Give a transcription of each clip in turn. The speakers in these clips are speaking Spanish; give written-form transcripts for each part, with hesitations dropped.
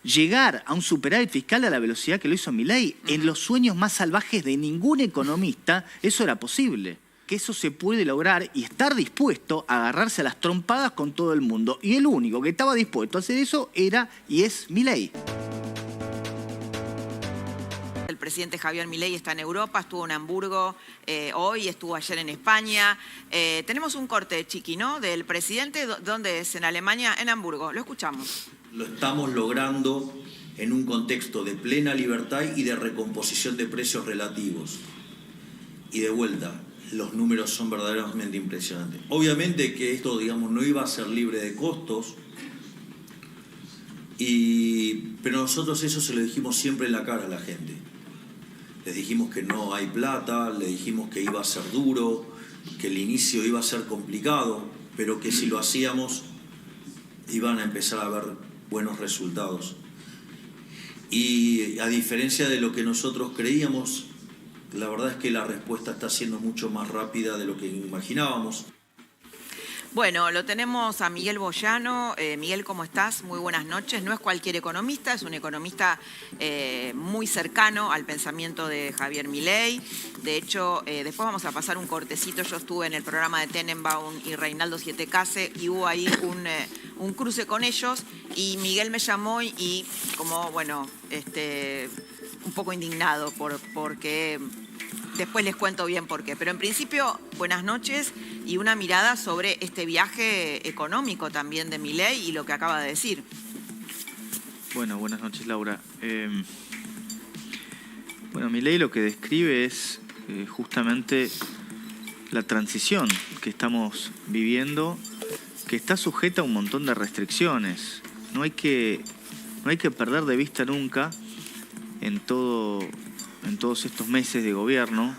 llegar a un superávit fiscal a la velocidad que lo hizo Milei. En los sueños más salvajes de ningún economista eso era posible. Que eso se puede lograr y estar dispuesto a agarrarse a las trompadas con todo el mundo. Y el único que estaba dispuesto a hacer eso era y es Milei. El presidente Javier Milei está en Europa, estuvo en Hamburgo hoy, estuvo ayer en España. Tenemos un corte, Chiqui, ¿no? Del presidente, ¿dónde es? En Alemania, en Hamburgo. Lo escuchamos. Lo estamos logrando en un contexto de plena libertad y de recomposición de precios relativos. Y de vuelta, los números son verdaderamente impresionantes. Obviamente que esto, digamos, no iba a ser libre de costos, pero nosotros eso se lo dijimos siempre en la cara a la gente. Les dijimos que no hay plata, les dijimos que iba a ser duro, que el inicio iba a ser complicado, pero que si lo hacíamos iban a empezar a ver buenos resultados. Y a diferencia de lo que nosotros creíamos, la verdad es que la respuesta está siendo mucho más rápida de lo que imaginábamos. Bueno, lo tenemos a Miguel Boyano. Miguel, ¿cómo estás? Muy buenas noches. No es cualquier economista, es un economista muy cercano al pensamiento de Javier Milei. De hecho, después vamos a pasar un cortecito. Yo estuve en el programa de Tenenbaum y Reinaldo Sietecase y hubo ahí un cruce con ellos y Miguel me llamó y como, bueno, un poco indignado porque... Después les cuento bien por qué. Pero en principio, buenas noches y una mirada sobre este viaje económico también de Milei y lo que acaba de decir. Bueno, buenas noches, Laura. Bueno, Milei lo que describe es justamente la transición que estamos viviendo, que está sujeta a un montón de restricciones. No hay que perder de vista nunca en todos estos meses de gobierno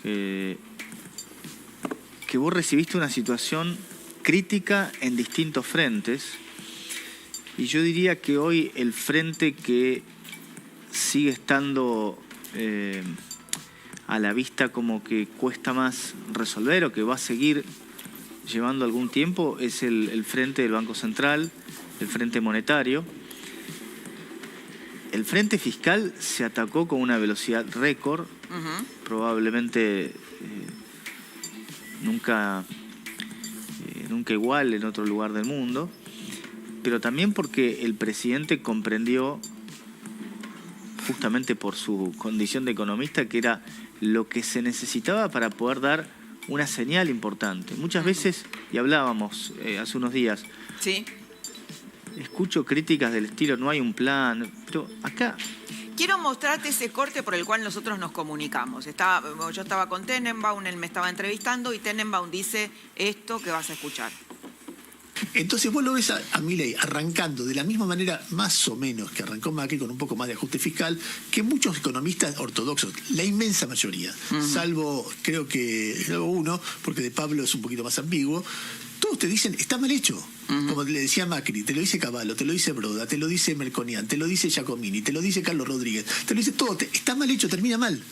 que vos recibiste una situación crítica en distintos frentes y yo diría que hoy el frente que sigue estando a la vista como que cuesta más resolver o que va a seguir llevando algún tiempo es el frente del Banco Central, el frente monetario. El frente fiscal se atacó con una velocidad récord, probablemente nunca igual en otro lugar del mundo, pero también porque el presidente comprendió, justamente por su condición de economista, que era lo que se necesitaba para poder dar una señal importante. Muchas veces, y hablábamos hace unos días, ¿sí? Escucho críticas del estilo, no hay un plan, pero acá... Quiero mostrarte ese corte por el cual nosotros nos comunicamos. Yo estaba con Tenenbaum, él me estaba entrevistando y Tenenbaum dice esto que vas a escuchar. Entonces vos lo ves a Milei arrancando de la misma manera, más o menos, que arrancó Macri con un poco más de ajuste fiscal, que muchos economistas ortodoxos, la inmensa mayoría, salvo creo que uno, porque de Pablo es un poquito más ambiguo, todos te dicen, está mal hecho. Como le decía Macri, te lo dice Cavallo, te lo dice Broda, te lo dice Melconian, te lo dice Giacomini, te lo dice Carlos Rodríguez, te lo dice todo, está mal hecho, termina mal.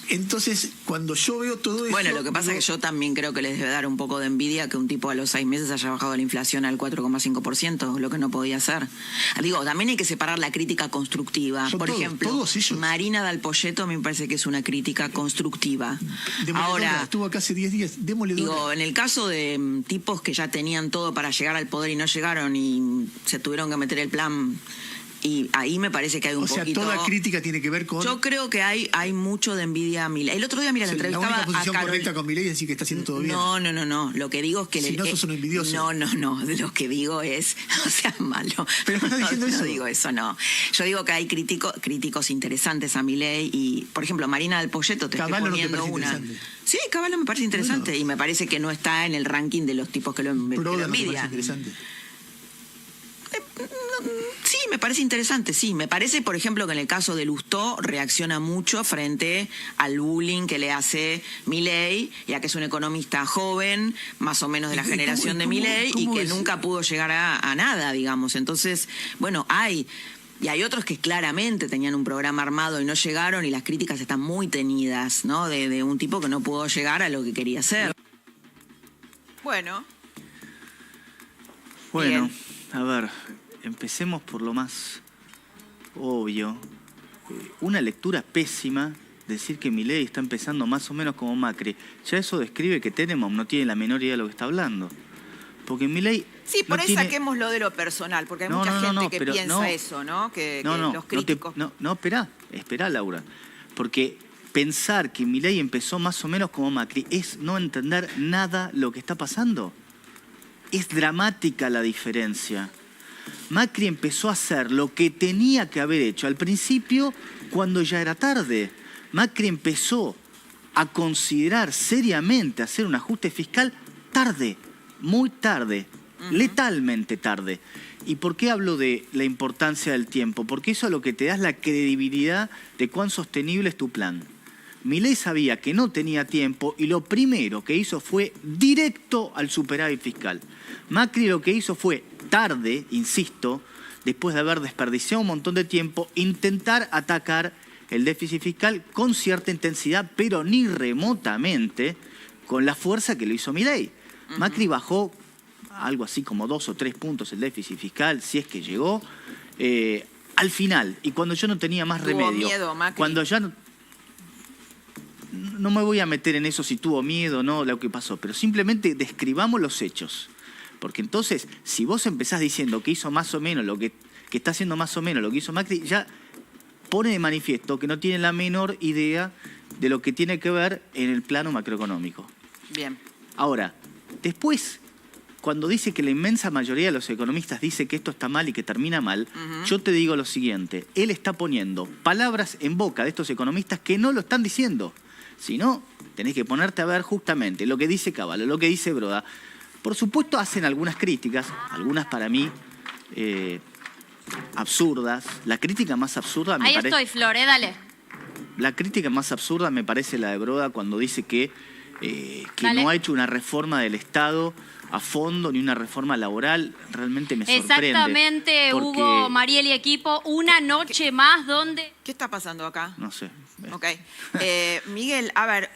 Entonces, cuando yo veo todo eso... Bueno, lo que pasa es que yo también creo que les debe dar un poco de envidia que un tipo a los 6 meses haya bajado la inflación al 4,5%, lo que no podía hacer. Digo, también hay que separar la crítica constructiva. Por ejemplo, Marina Dal Poyetto me parece que es una crítica constructiva. Ahora, estuvo acá hace 10 días, démosle dura. Digo, en el caso de tipos que ya tenían todo para llegar al poder y no llegaron y se tuvieron que meter el plan... Y ahí me parece que hay un poquito... O sea, toda crítica tiene que ver con... Yo creo que hay mucho de envidia a Milei. El otro día, mira, la entrevistaba a La única posición Carol... correcta con Milei es decir que está haciendo todo bien. No. Lo que digo es que... Si no, sos un envidioso. No. Lo que digo es... No seas malo. Pero no estás diciendo eso. No digo eso, no. Yo digo que hay críticos interesantes a Milei y, por ejemplo, Marina Dal Poyetto, te estoy poniendo una... Sí, Cavallo me parece interesante y me parece que no está en el ranking de los tipos que lo envidian. Interesante. Sí, me parece interesante, sí. Me parece, por ejemplo, que en el caso de Lustó reacciona mucho frente al bullying que le hace Milei, ya que es un economista joven, más o menos de la generación de Milei, y que nunca pudo llegar a nada, digamos. Entonces, bueno, y hay otros que claramente tenían un programa armado y no llegaron, y las críticas están muy tenidas, ¿no? De un tipo que no pudo llegar a lo que quería hacer. Bueno, a ver, empecemos por lo más obvio. Una lectura pésima, decir que Milei está empezando más o menos como Macri. Ya eso describe que Tenenbaum no tiene la menor idea de lo que está hablando. Porque Milei... Sí, por no ahí tiene... saquémoslo de lo personal, porque hay mucha gente que pero piensa eso, ¿no? Que los críticos... Esperá, Laura. Porque pensar que Milei empezó más o menos como Macri es no entender nada lo que está pasando. Es dramática la diferencia. Macri empezó a hacer lo que tenía que haber hecho al principio cuando ya era tarde. Macri empezó a considerar seriamente hacer un ajuste fiscal tarde, muy tarde, letalmente tarde. ¿Y por qué hablo de la importancia del tiempo? Porque eso es lo que te da la credibilidad de cuán sostenible es tu plan. Milei sabía que no tenía tiempo y lo primero que hizo fue directo al superávit fiscal. Macri lo que hizo fue tarde, insisto, después de haber desperdiciado un montón de tiempo, intentar atacar el déficit fiscal con cierta intensidad, pero ni remotamente con la fuerza que lo hizo Milei. Macri bajó algo así como 2 o 3 puntos el déficit fiscal, si es que llegó, al final, y cuando yo no tenía más remedio. Miedo, Macri. Cuando ya no me voy a meter en eso si tuvo miedo o no, lo que pasó, pero simplemente describamos los hechos. Porque entonces, si vos empezás diciendo que hizo más o menos lo que está haciendo más o menos lo que hizo Macri, ya pone de manifiesto que no tiene la menor idea de lo que tiene que ver en el plano macroeconómico. Bien. Ahora, después, cuando dice que la inmensa mayoría de los economistas dice que esto está mal y que termina mal, yo te digo lo siguiente, él está poniendo palabras en boca de estos economistas que no lo están diciendo. Si no, tenés que ponerte a ver justamente lo que dice Cavallo, lo que dice Broda. Por supuesto hacen algunas críticas, algunas para mí absurdas. La crítica más absurda me parece... Ahí estoy, Flor, dale. La crítica más absurda me parece la de Broda cuando dice que no ha hecho una reforma del Estado a fondo ni una reforma laboral. Realmente me sorprende. Exactamente, porque... Hugo, Mariel y equipo, una noche más donde... ¿Qué está pasando acá? No sé. Ok. Miguel, a ver,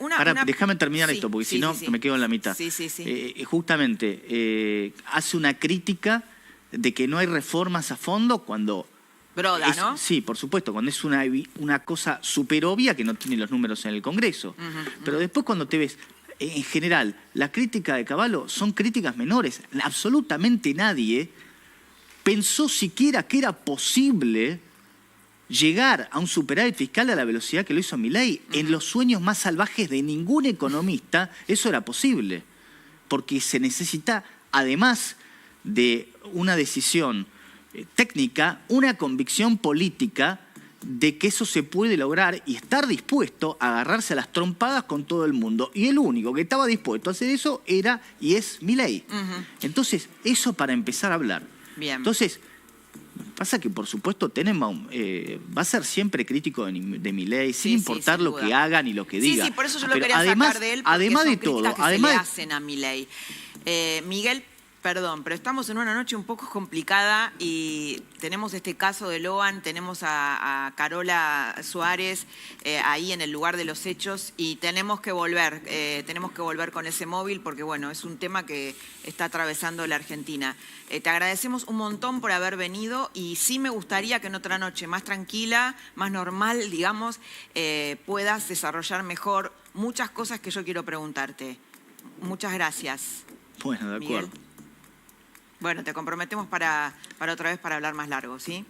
déjame terminar esto, porque si no me quedo en la mitad. Sí. Justamente, hace una crítica de que no hay reformas a fondo cuando... Broda, ¿no? Sí, por supuesto, cuando es una cosa súper obvia que no tiene los números en el Congreso. Pero después cuando te ves, en general, la crítica de Cavallo son críticas menores. Absolutamente nadie pensó siquiera que era posible llegar a un superávit fiscal a la velocidad que lo hizo Milei. En los sueños más salvajes de ningún economista eso era posible. Porque se necesita, además de una decisión técnica, una convicción política de que eso se puede lograr y estar dispuesto a agarrarse a las trompadas con todo el mundo. Y el único que estaba dispuesto a hacer eso era y es Milei. Entonces, eso para empezar a hablar. Bien. Entonces, pasa que, por supuesto, Tenenbaum va a ser siempre crítico de Milei, sin importar lo que hagan y lo que diga. Sí, por eso yo lo Pero quería sacar de él, porque además son de todo, críticas que se le hacen a Milei. Miguel, perdón, pero estamos en una noche un poco complicada y tenemos este caso de Loan, tenemos a Carola Suárez ahí en el lugar de los hechos y tenemos que volver con ese móvil porque, bueno, es un tema que está atravesando la Argentina. Te agradecemos un montón por haber venido y sí me gustaría que en otra noche más tranquila, más normal, digamos, puedas desarrollar mejor muchas cosas que yo quiero preguntarte. Muchas gracias. Bueno, de acuerdo. Miguel. Bueno, te comprometemos para otra vez para hablar más largo, ¿sí?